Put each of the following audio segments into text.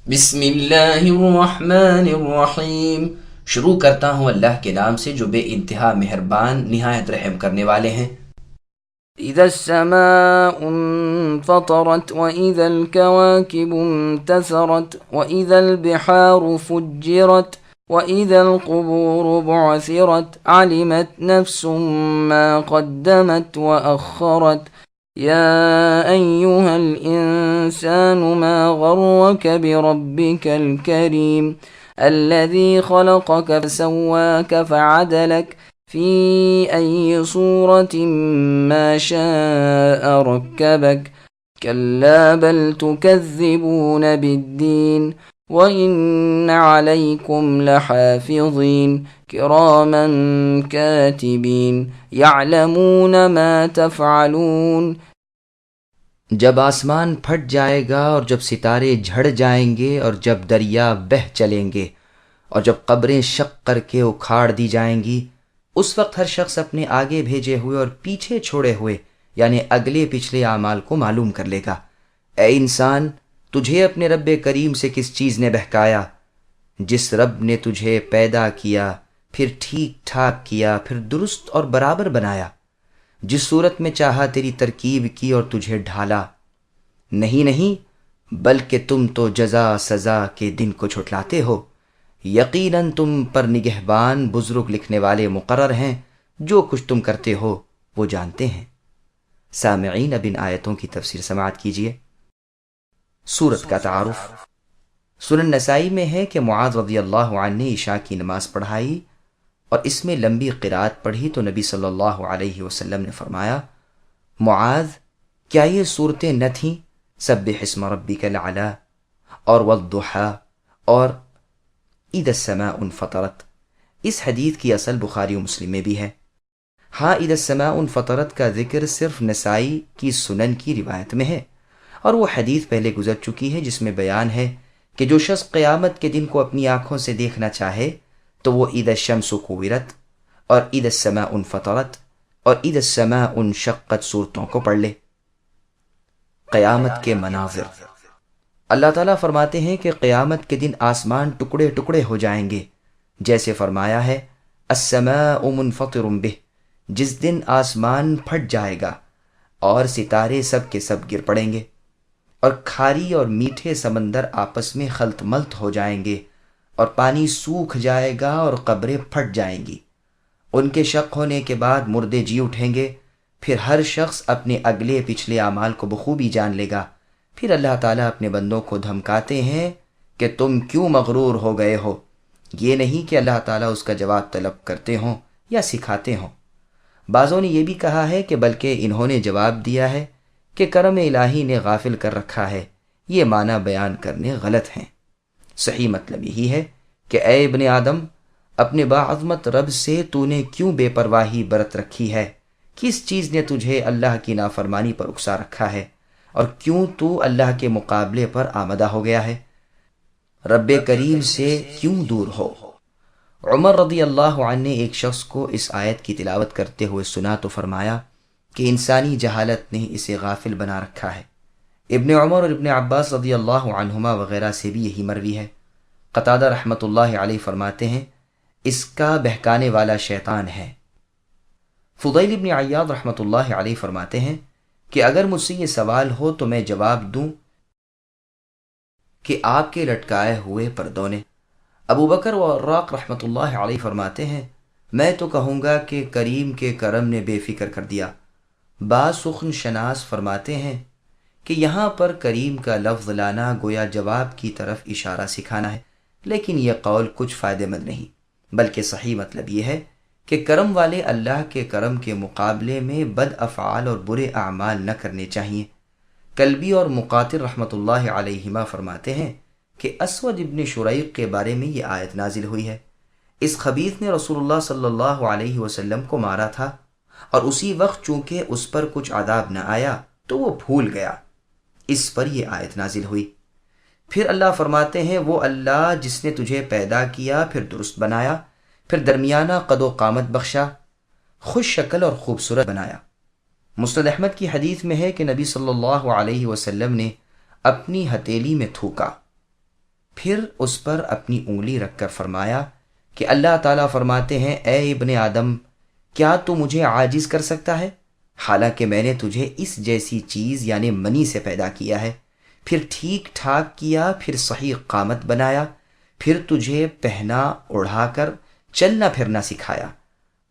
بسم اللہ الرحمن الرحیم۔ شروع کرتا ہوں اللہ کے نام سے جو بے انتہا مہربان نہایت رحم کرنے والے ہیں۔ إذا السماء انفطرت وإذا الكواكب انتثرت وإذا البحار فجرت وإذا القبور بعثرت علمت نفس ما قدمت وأخرت يا أيها الإنسان ما غرك بربك الكريم الذي خلقك فسواك فعدلك في أي صورة ما شاء ركبك كلا بل تكذبون بالدين وإن عليكم لحافظين كراما كاتبين يعلمون ما تفعلون۔ جب آسمان پھٹ جائے گا اور جب ستارے جھڑ جائیں گے اور جب دریا بہہ چلیں گے اور جب قبریں شق کر کے اکھاڑ دی جائیں گی، اس وقت ہر شخص اپنے آگے بھیجے ہوئے اور پیچھے چھوڑے ہوئے یعنی اگلے پچھلے اعمال کو معلوم کر لے گا۔ اے انسان، تجھے اپنے رب کریم سے کس چیز نے بہکایا؟ جس رب نے تجھے پیدا کیا، پھر ٹھیک ٹھاک کیا، پھر درست اور برابر بنایا، جس صورت میں چاہا تیری ترکیب کی اور تجھے ڈھالا۔ نہیں بلکہ تم تو جزا سزا کے دن کو جھٹلاتے ہو۔ یقیناً تم پر نگہبان بزرگ لکھنے والے مقرر ہیں، جو کچھ تم کرتے ہو وہ جانتے ہیں۔ سامعین، اب ان آیتوں کی تفسیر سماعت کیجیے۔ سورت کا تعارف۔ سنن نسائی میں ہے کہ معاذ رضی اللہ عنہ نے عشاء کی نماز پڑھائی اور اس میں لمبی قرات پڑھی تو نبی صلی اللہ علیہ وسلم نے فرمایا، معاذ، کیا یہ صورتیں نہ تھیں سبح اسم ربک الاعلی اور والضحی اور اذا السماء انفطرت؟ اس حدیث کی اصل بخاری و مسلم میں بھی ہے۔ ہاں، اذا السماء انفطرت کا ذکر صرف نسائی کی سنن کی روایت میں ہے، اور وہ حدیث پہلے گزر چکی ہے جس میں بیان ہے کہ جو شخص قیامت کے دن کو اپنی آنکھوں سے دیکھنا چاہے تو وہ اذا الشمس کورت اور اذا السماء انفطرت اور اذا السماء انشقت صورتوں کو پڑھ لے۔ قیامت کے مناظر۔ اللہ تعالیٰ فرماتے ہیں کہ قیامت کے دن آسمان ٹکڑے ٹکڑے ہو جائیں گے، جیسے فرمایا ہے السماء منفطر بہ، جس دن آسمان پھٹ جائے گا اور ستارے سب کے سب گر پڑیں گے اور کھاری اور میٹھے سمندر آپس میں خلط ملط ہو جائیں گے اور پانی سوکھ جائے گا اور قبریں پھٹ جائیں گی۔ ان کے شق ہونے کے بعد مردے جی اٹھیں گے، پھر ہر شخص اپنے اگلے پچھلے اعمال کو بخوبی جان لے گا۔ پھر اللہ تعالیٰ اپنے بندوں کو دھمکاتے ہیں کہ تم کیوں مغرور ہو گئے ہو۔ یہ نہیں کہ اللہ تعالیٰ اس کا جواب طلب کرتے ہوں یا سکھاتے ہوں۔ بعضوں نے یہ بھی کہا ہے کہ بلکہ انہوں نے جواب دیا ہے کہ کرم الہی نے غافل کر رکھا ہے۔ یہ معنی بیان کرنے غلط ہیں۔ صحیح مطلب یہی ہے کہ اے ابن آدم، اپنے باعظمت رب سے تو نے کیوں بے پرواہی برت رکھی ہے؟ کس چیز نے تجھے اللہ کی نافرمانی پر اکسا رکھا ہے اور کیوں تو اللہ کے مقابلے پر آمدہ ہو گیا ہے؟ رب کریم سے کیوں دور ہو؟ عمر رضی اللہ عنہ نے ایک شخص کو اس آیت کی تلاوت کرتے ہوئے سنا تو فرمایا کہ انسانی جہالت نے اسے غافل بنا رکھا ہے۔ ابن عمر اور ابن عباس رضی اللہ عنہما وغیرہ سے بھی یہی مروی ہے۔ قتادہ رحمۃ اللہ علیہ فرماتے ہیں اس کا بہکانے والا شیطان ہے۔ فضیل ابن عیاض رحمۃ اللہ علیہ فرماتے ہیں کہ اگر مجھ سے یہ سوال ہو تو میں جواب دوں کہ آپ کے لٹکائے ہوئے پردوں نے۔ ابو بکر و عراق رحمۃ اللہ علیہ فرماتے ہیں میں تو کہوں گا کہ کریم کے کرم نے بے فکر کر دیا۔ بعض سخن شناس فرماتے ہیں کہ یہاں پر کریم کا لفظ لانا گویا جواب کی طرف اشارہ سکھانا ہے، لیکن یہ قول کچھ فائدہ مند نہیں، بلکہ صحیح مطلب یہ ہے کہ کرم والے اللہ کے کرم کے مقابلے میں بد افعال اور برے اعمال نہ کرنے چاہیے۔ کلبی اور مقاتل رحمۃ اللہ علیہما فرماتے ہیں کہ اسود ابن شریق کے بارے میں یہ آیت نازل ہوئی ہے۔ اس خبیث نے رسول اللہ صلی اللہ علیہ وسلم کو مارا تھا اور اسی وقت چونکہ اس پر کچھ عذاب نہ آیا تو وہ بھول گیا، اس پر یہ آیت نازل ہوئی۔ پھر اللہ فرماتے ہیں وہ اللہ جس نے تجھے پیدا کیا، پھر درست بنایا، پھر درمیانہ قد و قامت بخشا، خوش شکل اور خوبصورت بنایا۔ مسند احمد کی حدیث میں ہے کہ نبی صلی اللہ علیہ وسلم نے اپنی ہتھیلی میں تھوکا، پھر اس پر اپنی انگلی رکھ کر فرمایا کہ اللہ تعالیٰ فرماتے ہیں اے ابن آدم، کیا تو مجھے عاجز کر سکتا ہے؟ حالانکہ میں نے تجھے اس جیسی چیز یعنی منی سے پیدا کیا ہے، پھر ٹھیک ٹھاک کیا، پھر صحیح قامت بنایا، پھر تجھے پہنا اڑھا کر چلنا پھرنا سکھایا،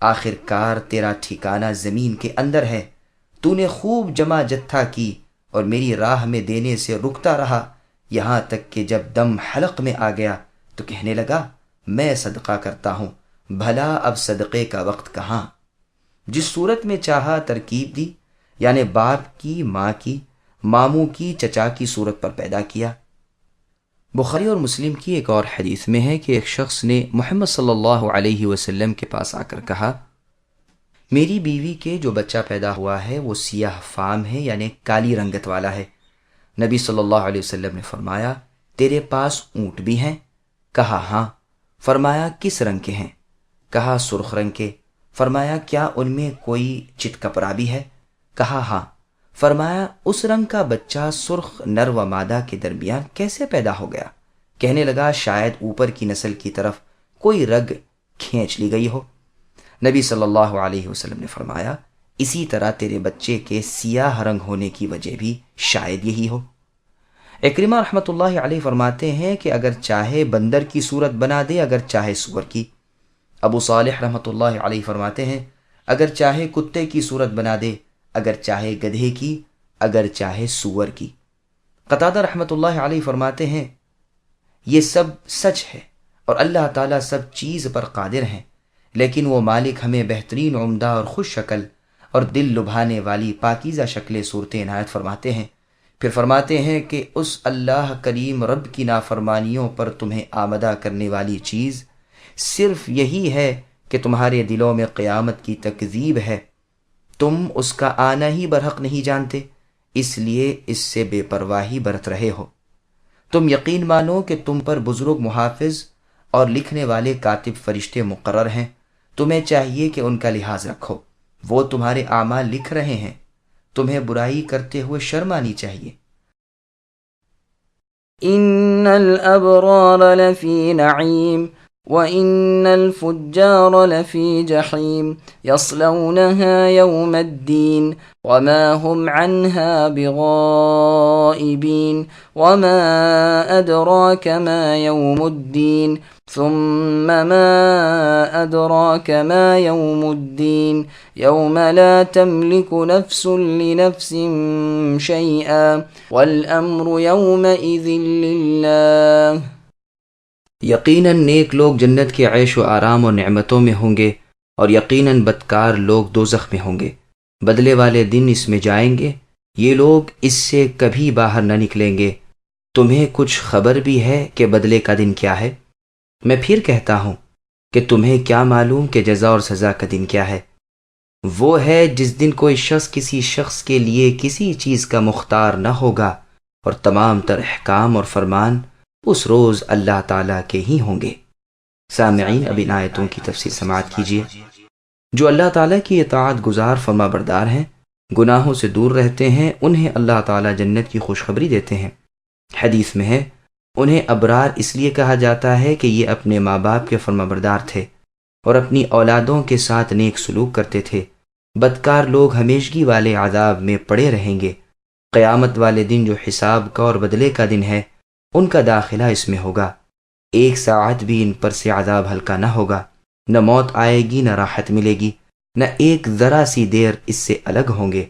آخر کار تیرا ٹھکانہ زمین کے اندر ہے۔ تو نے خوب جمع جتھا کی اور میری راہ میں دینے سے رکتا رہا، یہاں تک کہ جب دم حلق میں آ گیا تو کہنے لگا میں صدقہ کرتا ہوں، بھلا اب صدقے کا وقت کہاں؟ جس صورت میں چاہا ترکیب دی، یعنی باپ کی، ماں کی، ماموں کی، چچا کی صورت پر پیدا کیا۔ بخاری اور مسلم کی ایک اور حدیث میں ہے کہ ایک شخص نے محمد صلی اللہ علیہ وسلم کے پاس آ کر کہا میری بیوی کے جو بچہ پیدا ہوا ہے وہ سیاہ فام ہے، یعنی کالی رنگت والا ہے۔ نبی صلی اللہ علیہ وسلم نے فرمایا تیرے پاس اونٹ بھی ہیں؟ کہا ہاں۔ فرمایا کس رنگ کے ہیں؟ کہا سرخ رنگ کے۔ فرمایا کیا ان میں کوئی چت کپڑا بھی ہے؟ کہا ہاں۔ فرمایا اس رنگ کا بچہ سرخ نر و مادہ کے درمیان کیسے پیدا ہو گیا؟ کہنے لگا شاید اوپر کی نسل کی طرف کوئی رگ کھینچ لی گئی ہو۔ نبی صلی اللہ علیہ وسلم نے فرمایا اسی طرح تیرے بچے کے سیاہ رنگ ہونے کی وجہ بھی شاید یہی ہو۔ اکرمہ رحمۃ اللہ علیہ فرماتے ہیں کہ اگر چاہے بندر کی صورت بنا دے، اگر چاہے سور کی۔ ابو صالح رحمۃ اللہ علیہ فرماتے ہیں اگر چاہے کتے کی صورت بنا دے، اگر چاہے گدھے کی، اگر چاہے سور کی۔ قتادہ رحمۃ اللہ علیہ فرماتے ہیں یہ سب سچ ہے اور اللہ تعالیٰ سب چیز پر قادر ہیں، لیکن وہ مالک ہمیں بہترین عمدہ اور خوش شکل اور دل لبھانے والی پاکیزہ شکل صورتیں عنایت فرماتے ہیں۔ پھر فرماتے ہیں کہ اس اللہ کریم رب کی نافرمانیوں پر تمہیں آمدہ کرنے والی چیز صرف یہی ہے کہ تمہارے دلوں میں قیامت کی تکذیب ہے، تم اس کا آنا ہی برحق نہیں جانتے، اس لیے اس سے بے پرواہی برت رہے ہو۔ تم یقین مانو کہ تم پر بزرگ محافظ اور لکھنے والے کاتب فرشتے مقرر ہیں، تمہیں چاہیے کہ ان کا لحاظ رکھو، وہ تمہارے اعمال لکھ رہے ہیں، تمہیں برائی کرتے ہوئے شرم آنی چاہیے۔ ان الابرار لفی نعیم وان الفجار لفی جحیم یصلونها یوم الدین وما هم عنها بغائبین وما ادراک ما یوم الدین ثم ما أدراك ما يوم الدين يوم لا تملك نفس لنفس شيئا والأمر يومئذ لله۔ یقیناً نیک لوگ جنت کے عیش و آرام اور نعمتوں میں ہوں گے، اور یقیناً بدکار لوگ دوزخ میں ہوں گے۔ بدلے والے دن اس میں جائیں گے، یہ لوگ اس سے کبھی باہر نہ نکلیں گے۔ تمہیں کچھ خبر بھی ہے کہ بدلے کا دن کیا ہے؟ میں پھر کہتا ہوں کہ تمہیں کیا معلوم کہ جزا اور سزا کا دن کیا ہے؟ وہ ہے جس دن کوئی شخص کسی شخص کے لیے کسی چیز کا مختار نہ ہوگا، اور تمام تر احکام اور فرمان اس روز اللہ تعالیٰ کے ہی ہوں گے۔ سامعین، اب ان آیتوں کی تفسیر سماعت کیجیے۔ جو اللہ تعالیٰ کی اطاعت گزار فرما بردار ہیں، گناہوں سے دور رہتے ہیں، انہیں اللہ تعالیٰ جنت کی خوشخبری دیتے ہیں۔ حدیث میں ہے انہیں ابرار اس لیے کہا جاتا ہے کہ یہ اپنے ماں باپ کے فرما بردار تھے اور اپنی اولادوں کے ساتھ نیک سلوک کرتے تھے۔ بدکار لوگ ہمیشگی والے عذاب میں پڑے رہیں گے۔ قیامت والے دن جو حساب کا اور بدلے کا دن ہے، ان کا داخلہ اس میں ہوگا۔ ایک ساعت بھی ان پر سے عذاب ہلکا نہ ہوگا، نہ موت آئے گی، نہ راحت ملے گی، نہ ایک ذرا سی دیر اس سے الگ ہوں گے۔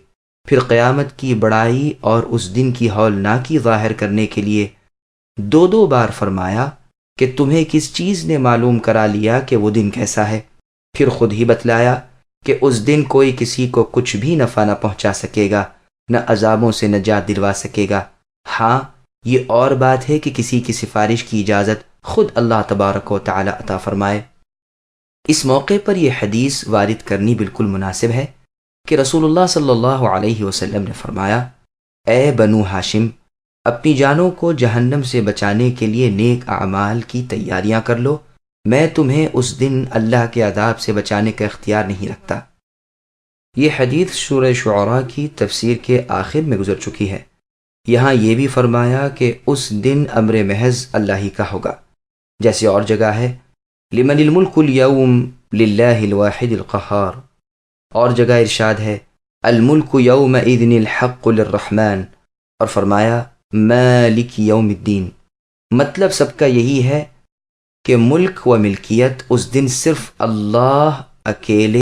پھر قیامت کی بڑائی اور اس دن کی ہولناکی ظاہر کرنے کے لیے دو بار فرمایا کہ تمہیں کس چیز نے معلوم کرا لیا کہ وہ دن کیسا ہے؟ پھر خود ہی بتلایا کہ اس دن کوئی کسی کو کچھ بھی نفع نہ پہنچا سکے گا، نہ عذابوں سے نجات دلوا سکے گا۔ ہاں، یہ اور بات ہے کہ کسی کی سفارش کی اجازت خود اللہ تبارک و تعالی عطا فرمائے۔ اس موقع پر یہ حدیث وارد کرنی بالکل مناسب ہے کہ رسول اللہ صلی اللہ علیہ وسلم نے فرمایا، اے بنو ہاشم، اپنی جانوں کو جہنم سے بچانے کے لیے نیک اعمال کی تیاریاں کر لو، میں تمہیں اس دن اللہ کے عذاب سے بچانے کا اختیار نہیں رکھتا۔ یہ حدیث سورہ شعراء کی تفسیر کے آخر میں گزر چکی ہے۔ یہاں یہ بھی فرمایا کہ اس دن امر محض اللہ ہی کا ہوگا، جیسے اور جگہ ہے لمن الملک اليوم للہ الواحد القہار، اور جگہ ارشاد ہے الملک یومئذ الحق للرحمن، اور فرمایا مالک یوم الدین۔ مطلب سب کا یہی ہے کہ ملک و ملکیت اس دن صرف اللہ اکیلے